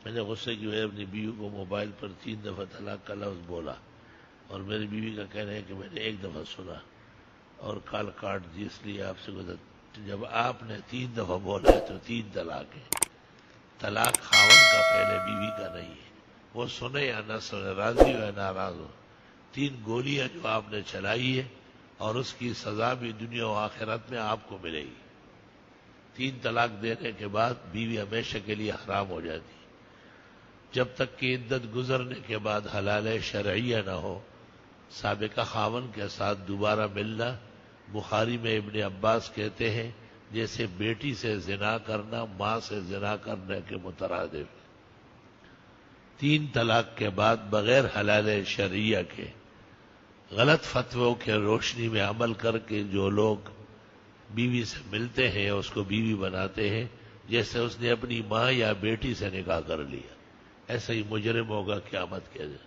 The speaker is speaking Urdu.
میں نے غصے کی وجہ اپنی بیوی کو موبائل پر 3 دفعہ طلاق کا لفظ بولا، اور میری بیوی کا کہنا ہے کہ میں نے 1 دفعہ سنا اور کال کاٹ دی، اس لیے آپ سے گزر. جب آپ نے 3 دفعہ بولا ہے تو 3 طلاق ہے. طلاق خاوند کا فعل ہے، بیوی کا نہیں ہے. وہ سنے یا نہ سنے، راضی ہو یا ناراض ہو، 3 گولیاں جو آپ نے چلائی ہے اور اس کی سزا بھی دنیا و آخرت میں آپ کو ملے گی. 3 طلاق دینے کے بعد بیوی ہمیشہ کے لیے حرام ہو جاتی ہے. جب تک کہ عدت گزرنے کے بعد حلال شرعیہ نہ ہو، سابقہ خاوند کے ساتھ دوبارہ ملنا بخاری میں ابن عباس کہتے ہیں جیسے بیٹی سے زنا کرنا ماں سے زنا کرنے کے مترادف. 3 طلاق کے بعد بغیر حلال شرعیہ کے غلط فتووں کے روشنی میں عمل کر کے جو لوگ بیوی سے ملتے ہیں اس کو بیوی بناتے ہیں جیسے اس نے اپنی ماں یا بیٹی سے نکاح کر لیا. ایسا ہی مجرم ہوگا قیامت کے دن.